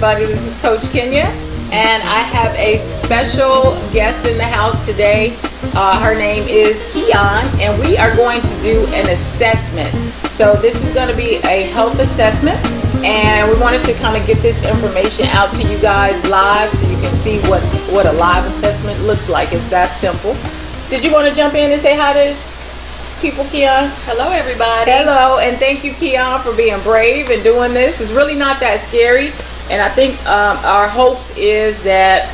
everybody. This is Coach Kenya, and I have a special guest in the house today. Her name is Keon, and we are going to do an assessment. So this is going to be a health assessment, and we wanted to kind of get this information out to you guys live so you can see what a live assessment looks like. It's that simple. Did you want to jump in and say hi to people, Keon? Hello, everybody. Hello, and thank you, Keon, for being brave and doing this. It's really not that scary, and I think our hopes is that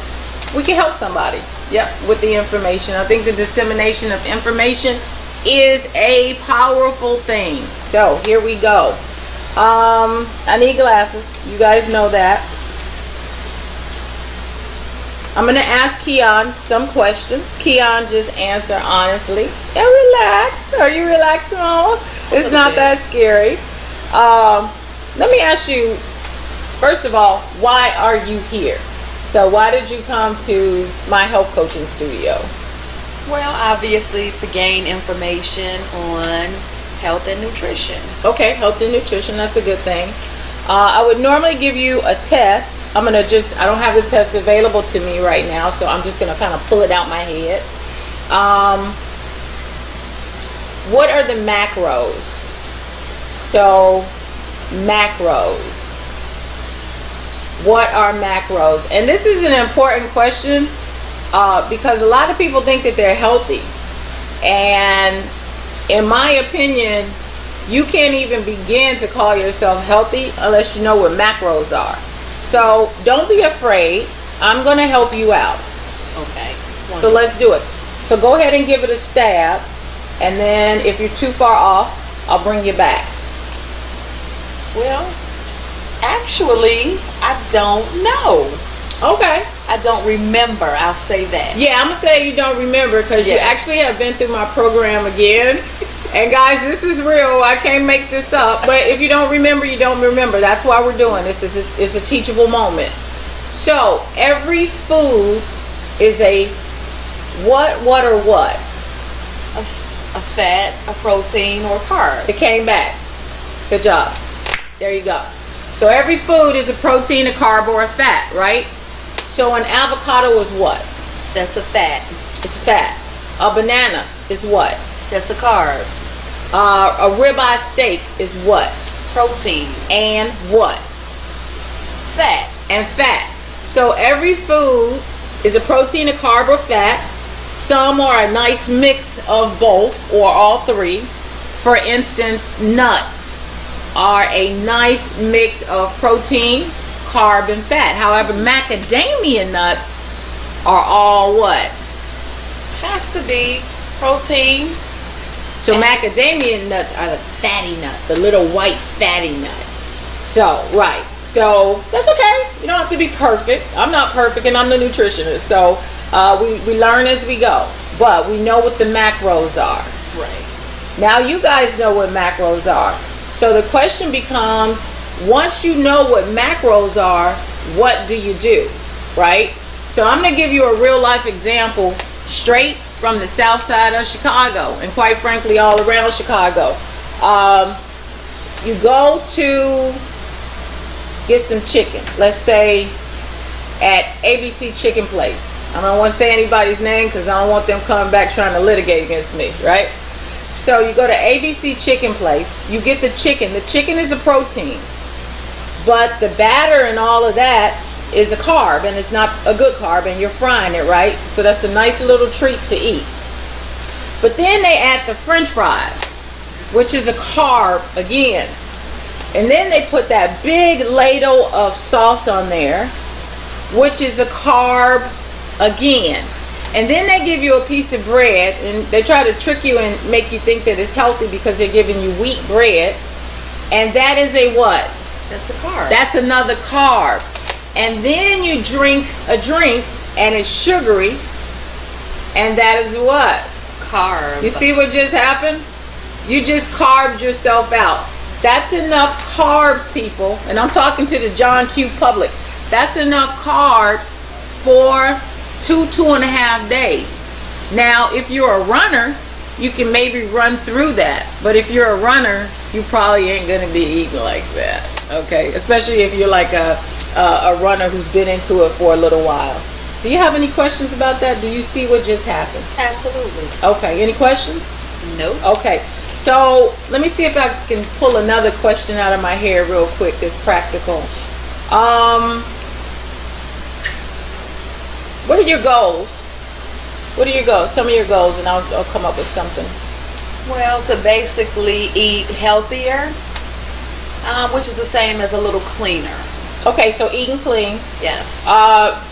we can help somebody. Yep, with the information. I think the dissemination of information is a powerful thing. So here we go. I need glasses. You guys know that. I'm going to ask Keon some questions. Keon, just answer honestly and relax. Are you relaxed, Mama? It's not that scary. Let me ask you, first of all, why are you here? So why did you come to my health coaching studio? Well, obviously to gain information on health and nutrition. Okay, health and nutrition, that's a good thing. I would normally give you a test. I don't have the test available to me right now, so I'm just going to kind of pull it out my head. What are the macros? So, macros. What are macros? And this is an important question because a lot of people think that they're healthy. And in my opinion, you can't even begin to call yourself healthy unless you know what macros are. So don't be afraid. I'm going to help you out. Okay. Wonderful. So let's do it. So go ahead and give it a stab. And then if you're too far off, I'll bring you back. Well, actually, I don't know. Okay. I don't remember. I'll say that. Yeah, I'm going to say you don't remember because you actually have been through my program again. And guys, this is real. I can't make this up. But if you don't remember, you don't remember. That's why we're doing this. It's a teachable moment. So every food is a what, or what? A fat, a protein, or carb. It came back. Good job. There you go. So every food is a protein, a carb, or a fat, right? So an avocado is what? That's a fat. It's a fat. A banana is what? That's a carb. A ribeye steak is what? Protein. And what? Fat. And fat. So every food is a protein, a carb, or fat. Some are a nice mix of both or all three. For instance, nuts are a nice mix of protein, carb, and fat. However, macadamia nuts are all what? Has to be protein. So macadamia nuts are the fatty nut, the little white fatty nut. So, right. So, that's okay. You don't have to be perfect. I'm not perfect, and I'm the nutritionist. So, we learn as we go. But we know what the macros are. Right. Now, you guys know what macros are. So, the question becomes, once you know what macros are, what do you do? Right? So, I'm going to give you a real-life example straight from the south side of Chicago, and quite frankly all around Chicago. You go to get some chicken, let's say at ABC Chicken Place. I don't want to say anybody's name because I don't want them coming back trying to litigate against me, right? So you go to ABC Chicken Place, you get the chicken. The chicken is a protein, but the batter and all of that is a carb, and it's not a good carb, and you're frying it, right? So that's a nice little treat to eat. But then they add the french fries, which is a carb again. And then they put that big ladle of sauce on there, which is a carb again. And then they give you a piece of bread, and they try to trick you and make you think that it's healthy because they're giving you wheat bread. And that is a what? That's a carb. That's another carb. And then you drink a drink, and it's sugary, and that is what? Carb. You see what just happened? You just carved yourself out. That's enough carbs, people, and I'm talking to the John Q public. That's enough carbs for 2.5 days. Now, if you're a runner, you can maybe run through that. But if you're a runner, you probably ain't going to be eating like that. Okay? Especially if you're like a a runner who's been into it for a little while. Do you have any questions about that? Do you see what just happened? Absolutely. Okay, any questions? Nope. Okay, so let me see if I can pull another question out of my hair real quick that's practical. What are your goals? What are your goals? Some of your goals, and I'll come up with something. Well, to basically eat healthier, which is the same as a little cleaner. Okay, so eating clean. Yes.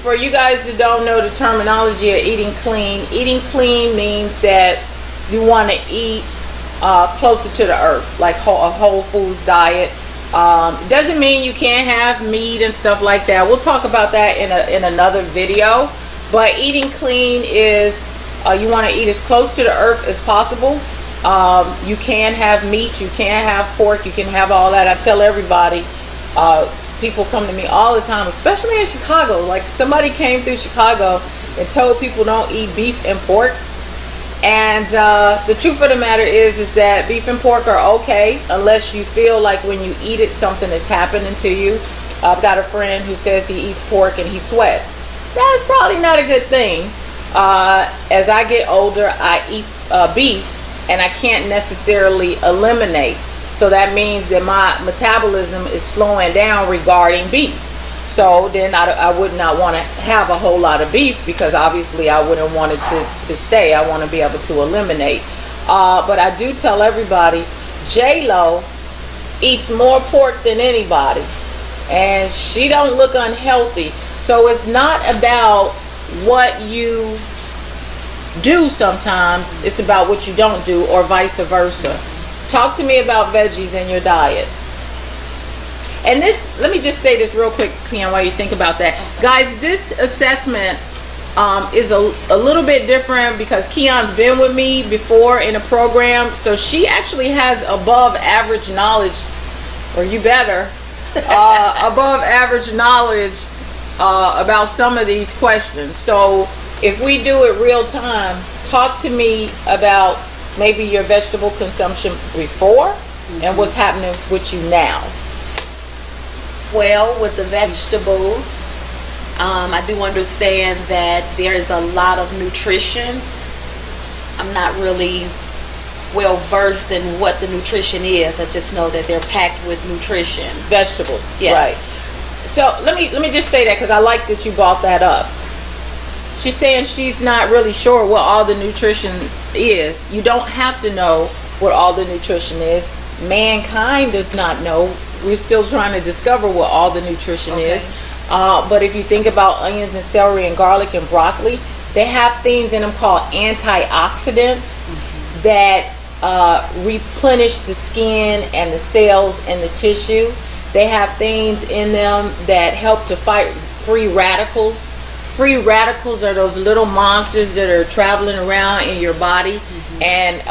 For you guys that don't know the terminology of eating clean means that you want to eat closer to the earth, like a whole foods diet. Doesn't mean you can't have meat and stuff like that. We'll talk about that in another video. But eating clean is you want to eat as close to the earth as possible. You can have meat, you can have pork, you can have all that. I tell everybody, people come to me all the time, especially in Chicago. Like somebody came through Chicago and told people don't eat beef and pork. And the truth of the matter is that beef and pork are okay unless you feel like when you eat it something is happening to you. I've got a friend who says he eats pork and he sweats. That's probably not a good thing. As I get older, I eat beef and I can't necessarily eliminate. So that means that my metabolism is slowing down regarding beef. So then I would not want to have a whole lot of beef because obviously I wouldn't want it to stay. I want to be able to eliminate. But I do tell everybody, J-Lo eats more pork than anybody. And she don't look unhealthy. So it's not about what you do sometimes. It's about what you don't do or vice versa. Talk to me about veggies in your diet. And this, let me just say this real quick, Keon, while you think about that. Guys, this assessment is a little bit different because Keon's been with me before in a program. So she actually has above average knowledge, or you better, above average knowledge about some of these questions. So if we do it real time, talk to me about maybe your vegetable consumption before and what's happening with you now. Well, with the vegetables, I do understand that there is a lot of nutrition. I'm not really well versed in what the nutrition is. I just know that they're packed with nutrition. Vegetables, yes. Right. So let me just say that because I like that you brought that up. She's saying she's not really sure what all the nutrition is. You don't have to know what all the nutrition is. Mankind does not know. We're still trying to discover what all the nutrition is. But if you think about onions and celery and garlic and broccoli, they have things in them called antioxidants that replenish the skin and the cells and the tissue. They have things in them that help to fight free radicals. Free radicals are those little monsters that are traveling around in your body and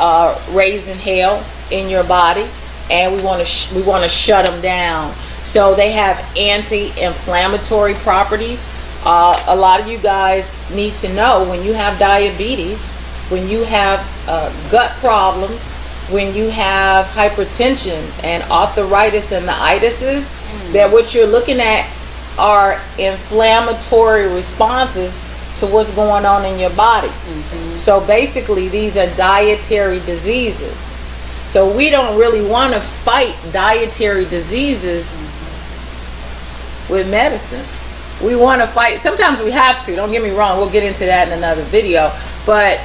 raising hell in your body. And we want to shut them down. So they have anti-inflammatory properties. A lot of you guys need to know when you have diabetes, when you have gut problems, when you have hypertension and arthritis and the itises, that what you're looking at are inflammatory responses to what's going on in your body. So basically these are dietary diseases. So we don't really want to fight dietary diseases with medicine. We want to fight, sometimes we have to, don't get me wrong, we'll get into that in another video, but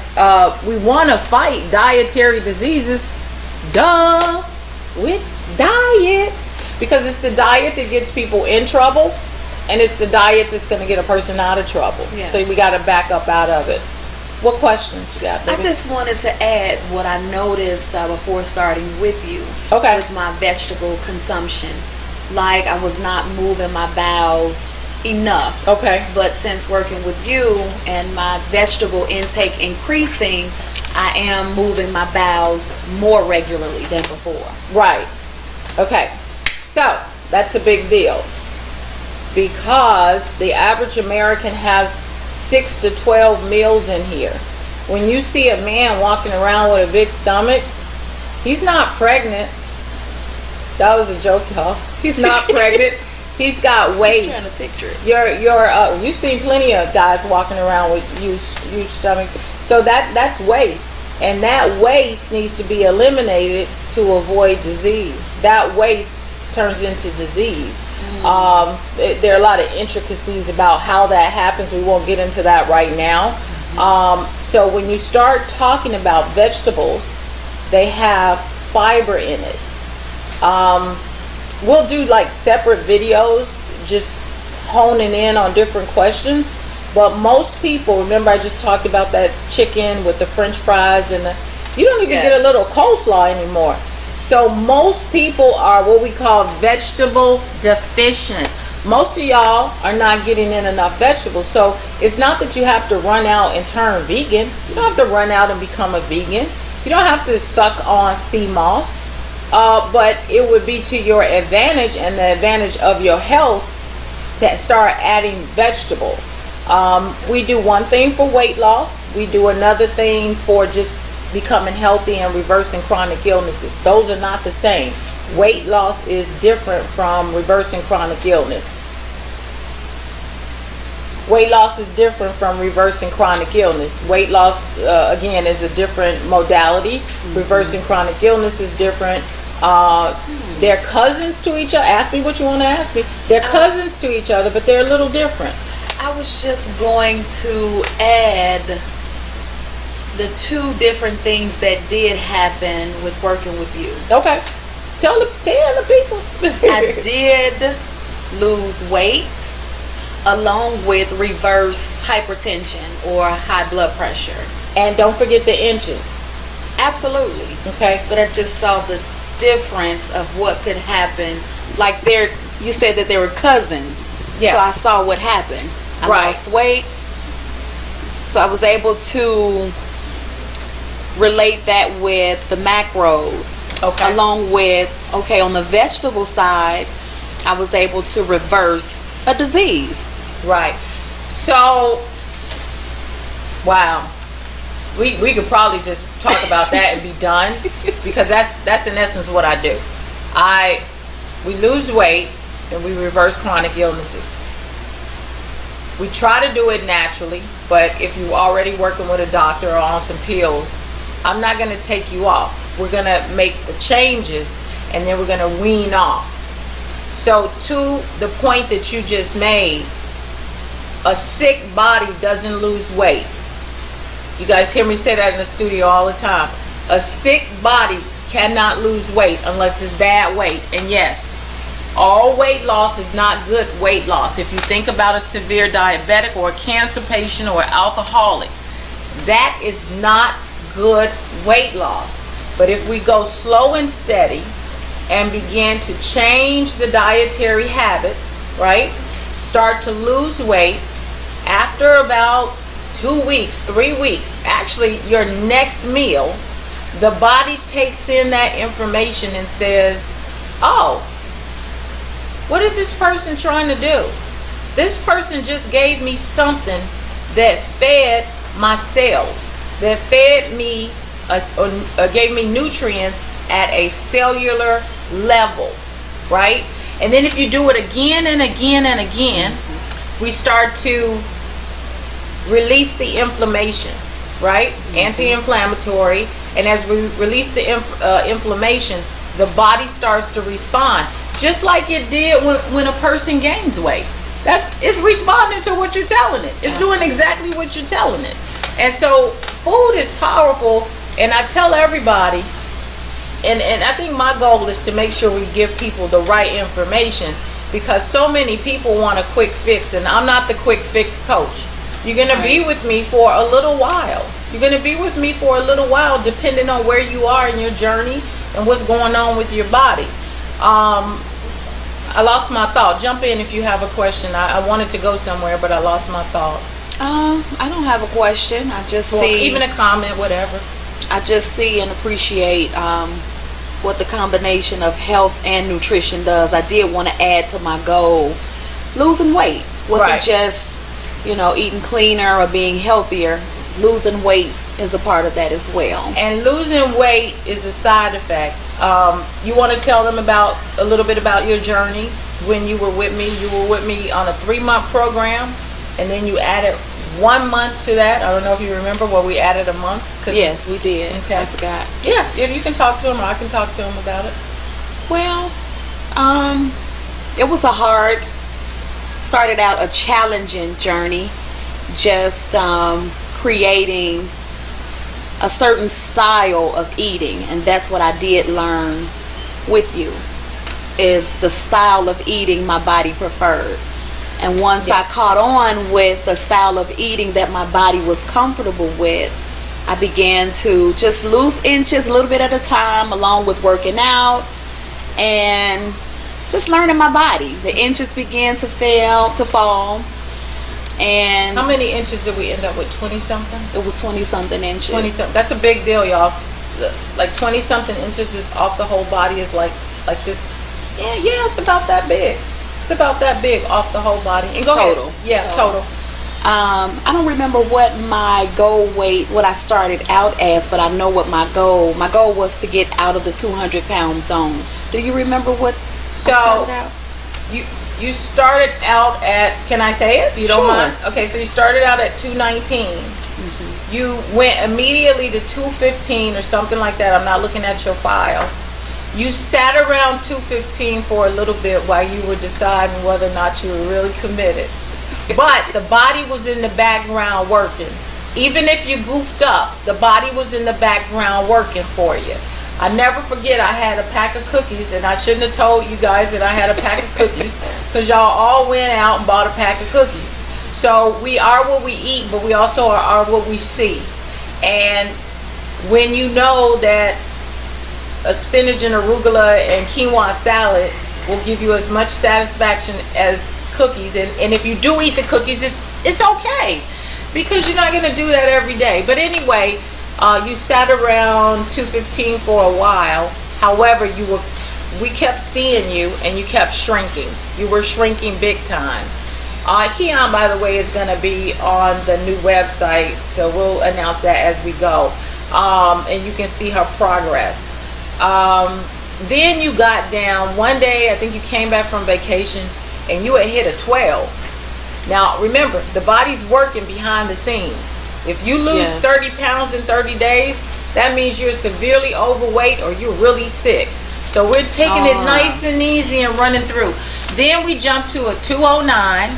we want to fight dietary diseases, with diet, because it's the diet that gets people in trouble, and it's the diet that's going to get a person out of trouble. Yes. So we got to back up out of it. What questions you got, baby? I just wanted to add what I noticed before starting with you. Okay. With my vegetable consumption. Like I was not moving my bowels enough. Okay. But since working with you and my vegetable intake increasing, I am moving my bowels more regularly than before. Right. Okay. So that's a big deal. Because the average American has 6 to 12 meals in here. When you see a man walking around with a big stomach, he's not pregnant. That was a joke, y'all. He's not pregnant. He's got waist. Just trying to picture it. You've seen plenty of guys walking around with huge stomach. So that's waste, and that waste needs to be eliminated to avoid disease. That waste turns into disease. There are a lot of intricacies about how that happens. We won't get into that right now. So when you start talking about vegetables, they have fiber in it. We'll do like separate videos, just honing in on different questions. But most people, remember I just talked about that chicken with the French fries and you don't even get a little coleslaw anymore. So most people are what we call vegetable deficient. Most of y'all are not getting in enough vegetables. So it's not that you have to run out and turn vegan. You don't have to run out and become a vegan. You don't have to suck on sea moss. But it would be to your advantage and the advantage of your health to start adding vegetable. We do one thing for weight loss. We do another thing for just becoming healthy and reversing chronic illnesses. Those are not the same. Weight loss is different from reversing chronic illness. Weight loss is different from reversing chronic illness. Weight loss, again, is a different modality. Reversing chronic illness is different. They're cousins to each other. Ask me what you want to ask me. They're cousins to each other, but they're a little different. I was just going to add the two different things that did happen with working with you. Okay. Tell the people. I did lose weight along with reverse hypertension or high blood pressure. And don't forget the inches. Absolutely. Okay. But I just saw the difference of what could happen. Like you said that they were cousins. Yeah. So I saw what happened. I lost weight. So I was able to relate that with the macros. Okay. Along with, on the vegetable side, I was able to reverse a disease. Right. So, wow. We could probably just talk about that and be done, because that's in essence what I do. We lose weight and we reverse chronic illnesses. We try to do it naturally, but if you're already working with a doctor or on some pills, I'm not going to take you off. We're going to make the changes and then we're going to wean off. So to the point that you just made, a sick body doesn't lose weight. You guys hear me say that in the studio all the time. A sick body cannot lose weight unless it's bad weight. And yes, all weight loss is not good weight loss. If you think about a severe diabetic or a cancer patient or alcoholic, that is not good weight loss. But if we go slow and steady and begin to change the dietary habits, right? Start to lose weight after about 2 weeks, 3 weeks, actually your next meal, the body takes in that information and says, oh, what is this person trying to do? This person just gave me something that fed my cells, that fed me, gave me nutrients at a cellular level, right? And then if you do it again and again and again, we start to release the inflammation, right? Anti-inflammatory. And as we release the inflammation, the body starts to respond, just like it did when a person gains weight. That it's responding to what you're telling it. It's doing exactly what you're telling it. And so food is powerful, and I tell everybody, and I think my goal is to make sure we give people the right information, because so many people want a quick fix, and I'm not the quick fix coach. You're going to be with me for a little while. You're going to be with me for a little while, depending on where you are in your journey and what's going on with your body. I lost my thought. Jump in if you have a question. I wanted to go somewhere, but I lost my thought. I don't have a question. I just see, even a comment, whatever. I just see and appreciate what the combination of health and nutrition does. I did want to add to my goal, losing weight wasn't just, eating cleaner or being healthier. Losing weight is a part of that as well. And losing weight is a side effect. You want to tell them about a little bit about your journey when you were with me. You were with me on a 3-month program, and then you added 1 month to that. I don't know if you remember where we added a month. Yes, we did. Okay. I forgot. Yeah, if you can talk to them, or I can talk to them about it. Well, it was started out a challenging journey, just creating a certain style of eating, and that's what I did learn with you, is the style of eating my body preferred. And once I caught on with the style of eating that my body was comfortable with, I began to just lose inches a little bit at a time, along with working out and just learning my body. The inches began to fall. And how many inches did we end up with? 20 something? It was 20 something inches. 20 something. That's a big deal, y'all. Like 20 something inches is off the whole body, is like this. Yeah, it's about that big. It's about that big off the whole body. And go total. ahead. Yeah, total. I don't remember what my goal weight, what I started out as, but I know what my goal was, to get out of the 200-pound zone. Do you remember what I started out? You started out at, can I say it? You don't Sure. mind? Okay, so you started out at 219. Mm-hmm. You went immediately to 215 or something like that. I'm not looking at your file. You sat around 215 for a little bit while you were deciding whether or not you were really committed. But the body was in the background working. Even if you goofed up, the body was in the background working for you. I never forget, I had a pack of cookies, and I shouldn't have told you guys that I had a pack of cookies, because y'all all went out and bought a pack of cookies. So we are what we eat, but we also are what we see. And when you know that a spinach and arugula and quinoa salad will give you as much satisfaction as cookies, and if you do eat the cookies, it's okay, because you're not going to do that every day. But anyway, you sat around 215 for a while. However, we kept seeing you, and you kept shrinking. You were shrinking big time. Keon, by the way, is going to be on the new website, so we'll announce that as we go, and you can see her progress. Then you got down one day. I think you came back from vacation, and you had hit a 12. Now remember, the body's working behind the scenes. If you lose 30 pounds in 30 days, that means you're severely overweight or you're really sick. So we're taking it nice and easy and running through. Then we jumped to a 209,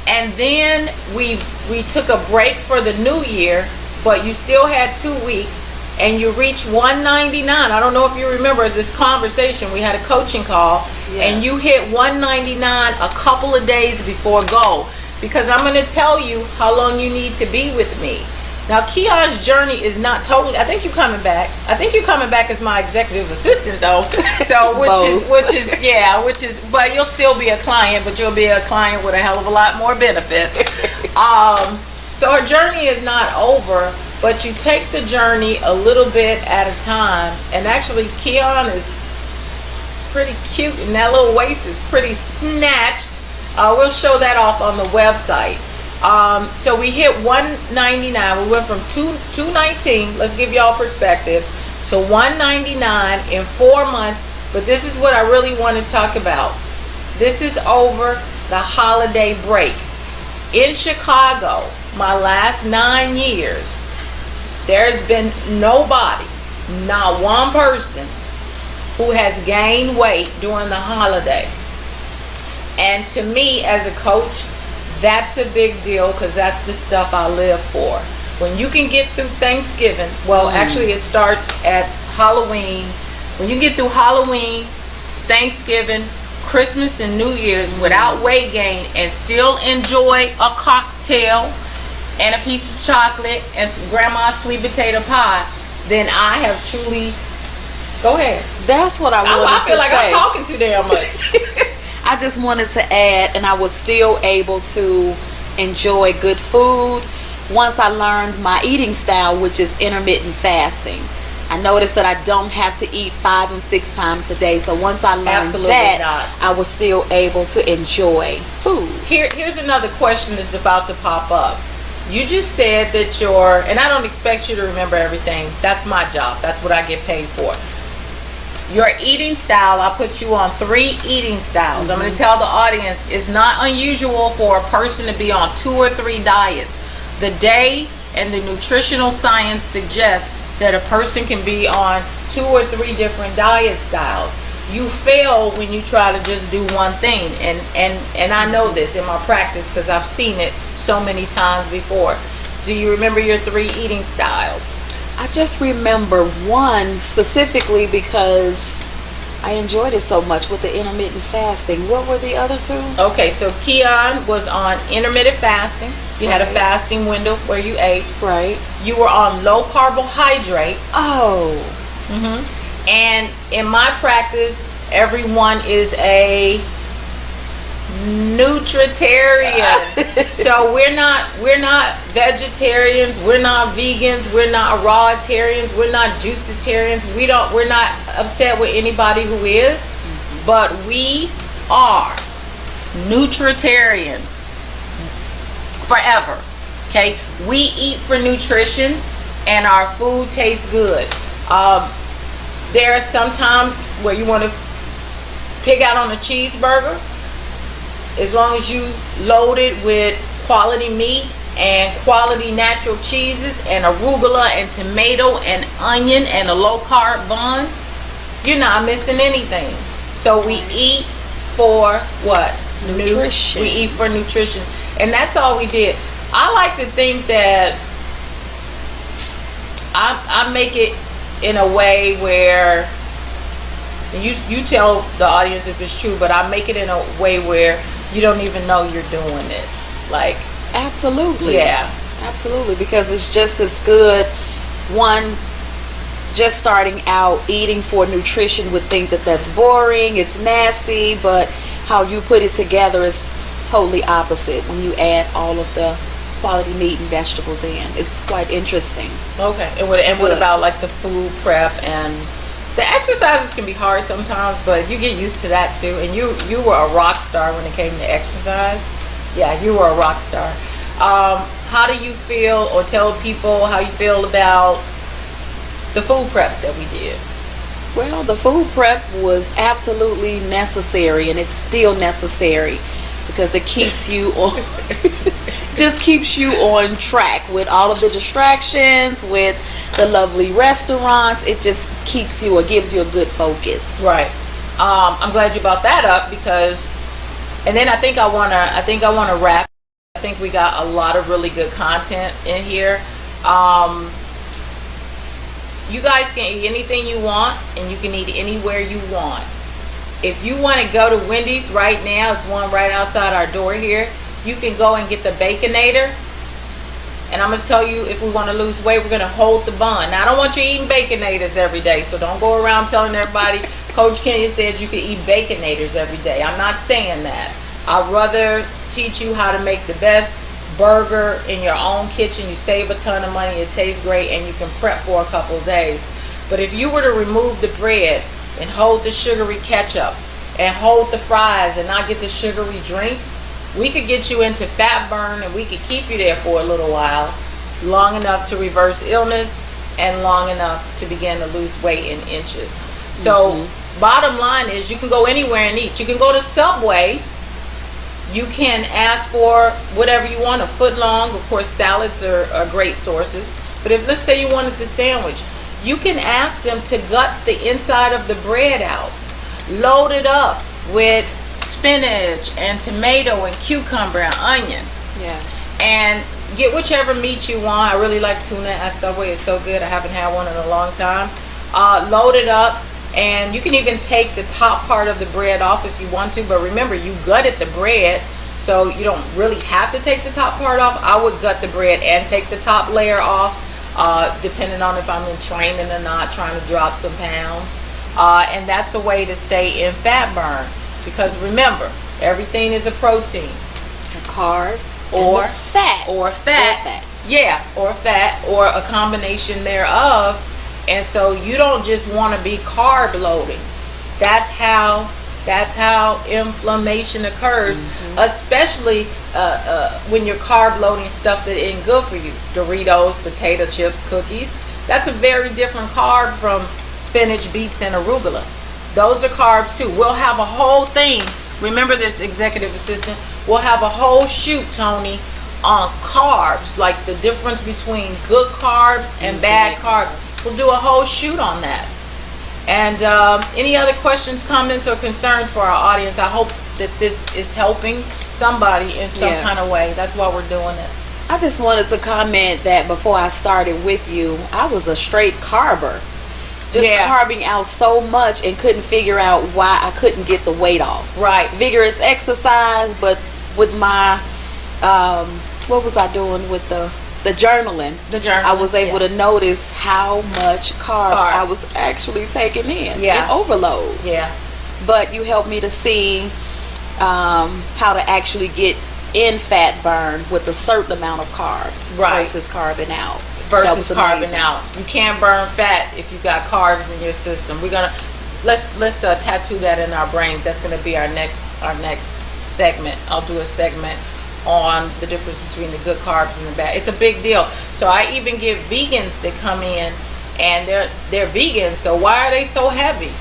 and then we took a break for the new year, but you still had 2 weeks, and you reached 199. I don't know if you remember, as this conversation, we had a coaching call, and you hit 199 a couple of days before goal, because I'm going to tell you how long you need to be with me. Now, Keon's journey is not totally, I think you're coming back. I think you're coming back as my executive assistant, though. So, which is, but you'll still be a client, but you'll be a client with a hell of a lot more benefits. So her journey is not over, but you take the journey a little bit at a time. And actually, Keon is pretty cute, and that little waist is pretty snatched. We'll show that off on the website. So we hit 199. We went from 219, let's give y'all perspective, to 199 in 4 months. But this is what I really want to talk about. This is over the holiday break. In Chicago, my last 9 years, there's been nobody, not one person, who has gained weight during the holiday. And to me, as a coach, that's a big deal, because that's the stuff I live for. When you can get through Thanksgiving, well, actually it starts at Halloween. When you get through Halloween, Thanksgiving, Christmas, and New Year's without weight gain, and still enjoy a cocktail and a piece of chocolate and some grandma's sweet potato pie, then I have truly, go ahead. That's what I wanted to say. I feel like I'm talking too damn much. I just wanted to add, and I was still able to enjoy good food once I learned my eating style, which is intermittent fasting. I noticed that I don't have to eat 5 and 6 times a day. So once I learned I was still able to enjoy food. Here's another question that's about to pop up. You just said that and I don't expect you to remember everything. That's my job. That's what I get paid for. Your eating style, I put you on 3 eating styles. I'm going to tell the audience it's not unusual for a person to be on 2 or 3 diets. The day and the nutritional science suggests that a person can be on 2 or 3 different diet styles. You fail when you try to just do one thing, and I know this in my practice because I've seen it so many times before. Do you remember your 3 eating styles? I just remember one specifically because I enjoyed it so much with the intermittent fasting. What were the other 2? Okay, so Keon was on intermittent fasting. You had a fasting window where you ate. Right. You were on low carbohydrate. Oh. And in my practice, everyone is a nutritarian. So we're not vegetarians, we're not vegans, we're not rawitarians, we're not juicitarians. We're not upset with anybody who is, but we are nutritarians forever. Okay? We eat for nutrition and our food tastes good. There are some times where you want to pig out on a cheeseburger. As long as you load it with quality meat and quality natural cheeses and arugula and tomato and onion and a low carb bun, you're not missing anything. So we eat for what? Nutrition. We eat for nutrition. And that's all we did. I like to think that I make it in a way where you tell the audience if it's true, but I make it in a way where you don't even know you're doing it. Like, absolutely. Yeah. Absolutely, because it's just as good. One, just starting out eating for nutrition would think that that's boring, it's nasty, but how you put it together is totally opposite when you add all of the quality meat and vegetables in. It's quite interesting. Okay. And what about like the food prep and the exercises can be hard sometimes, but you get used to that too. And you were a rock star when it came to exercise. Yeah, you were a rock star. How do you feel, or tell people how you feel about the food prep that we did? Well, the food prep was absolutely necessary, and it's still necessary because it keeps you on just keeps you on track with all of the distractions, with the lovely restaurants. It just keeps you or gives you a good focus. Right. I'm glad you brought that up because, and then I think I wanna wrap. I think we got a lot of really good content in here. You guys can eat anything you want, and you can eat anywhere you want. If you want to go to Wendy's right now, it's one right outside our door here. You can go and get the Baconator. And I'm going to tell you, if we want to lose weight, we're going to hold the bun. Now, I don't want you eating Baconators every day, so don't go around telling everybody Coach Kenya said you could eat Baconators every day. I'm not saying that. I'd rather teach you how to make the best burger in your own kitchen. You save a ton of money, it tastes great, and you can prep for a couple of days. But if you were to remove the bread and hold the sugary ketchup and hold the fries and not get the sugary drink, we could get you into fat burn, and we could keep you there for a little while, long enough to reverse illness and long enough to begin to lose weight in inches. So bottom line is, you can go anywhere and eat. You can go to Subway. You can ask for whatever you want, a foot long. Of course, salads are great sources. But if, let's say you wanted the sandwich, you can ask them to gut the inside of the bread out. Load it up with spinach and tomato and cucumber and onion. Yes. And get whichever meat you want. I really like tuna at Subway. It's so good. I haven't had one in a long time. Load it up. And you can even take the top part of the bread off if you want to, but remember, you gutted the bread, so you don't really have to take the top part off. I would gut the bread and take the top layer off, depending on if I'm in training or not, trying to drop some pounds. And that's a way to stay in fat burn, because remember, everything is a protein. A carb Or fat. Or fat. Yeah, or fat, or a combination thereof. And so you don't just want to be carb loading. That's how inflammation occurs, especially when you're carb loading stuff that isn't good for you. Doritos, potato chips, cookies. That's a very different carb from spinach, beets, and arugula. Those are carbs too. We'll have a whole thing. Remember this, executive assistant. We'll have a whole shoot, Tony, on carbs, like the difference between good carbs and bad carbs. We'll do a whole shoot on that. And any other questions, comments, or concerns for our audience? I hope that this is helping somebody in some kind of way. That's why we're doing it. I just wanted to comment that before I started with you, I was a straight carber. Just carbing out so much and couldn't figure out why I couldn't get the weight off. Right. Vigorous exercise, but with my, what was I doing with the journaling? The journaling. I was able to notice how much carbs I was actually taking in. In overload. Yeah. But you helped me to see how to actually get in fat burn with a certain amount of carbs versus carbon out. Versus carbon out. You can't burn fat if you got carbs in your system. We're gonna let's tattoo that in our brains. That's gonna be our next segment. I'll do a segment on the difference between the good carbs and the bad. It's a big deal. So I even get vegans that come in and they're vegans. So why are they so heavy?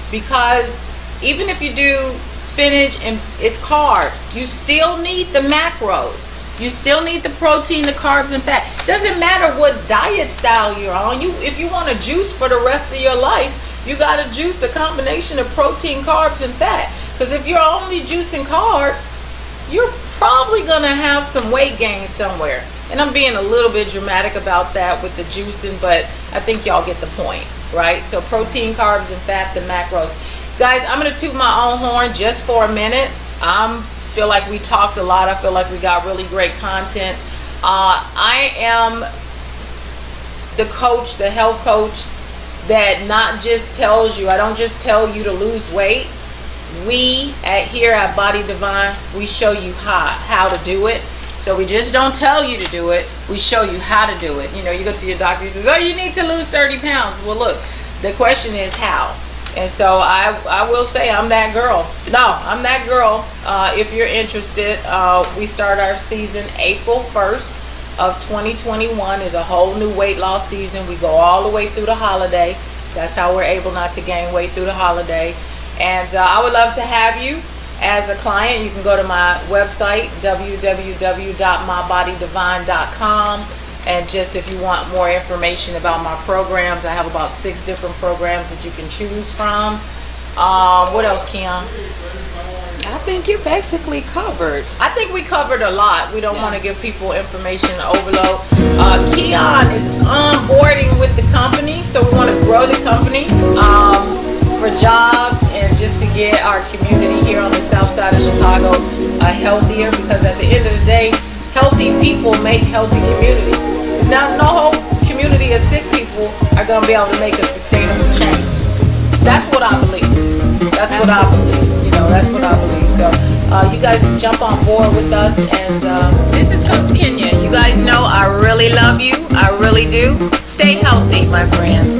Because even if you do spinach and it's carbs, you still need the macros. You still need the protein, the carbs, and fat. Doesn't matter what diet style you're on. If you want to juice for the rest of your life, you got to juice a combination of protein, carbs, and fat. Because if you're only juicing carbs, you're probably going to have some weight gain somewhere. And I'm being a little bit dramatic about that with the juicing, but I think y'all get the point, right? So protein, carbs, and fat, the macros. Guys, I'm going to toot my own horn just for a minute. Feel like we talked a lot. I feel like we got really great content. I am the coach, the health coach that not just tells you, I don't just tell you to lose weight. We here at Body Divine, we show you how to do it. So we just don't tell you to do it, we show you how to do it. You know, you go to your doctor, he says, oh, you need to lose 30 pounds. Well, look, the question is how. And so I will say I'm that girl. No, I'm that girl. If you're interested, we start our season April 1st of 2021. Is a whole new weight loss season. We go all the way through the holiday. That's how we're able not to gain weight through the holiday. And I would love to have you as a client. You can go to my website, www.mybodydivine.com. And just if you want more information about my programs, I have about 6 different programs that you can choose from. What else, Keon? I think you basically covered. I think we covered a lot. We don't want to give people information overload. Keon is onboarding with the company, so we want to grow the company for jobs and just to get our community here on the south side of Chicago healthier, because at the end of the day, healthy people make healthy communities. Now, no whole community of sick people are going to be able to make a sustainable change. That's what I believe. That's what I believe. You know, that's what I believe. So, you guys jump on board with us. And this is Coach Kenya. You guys know I really love you. I really do. Stay healthy, my friends.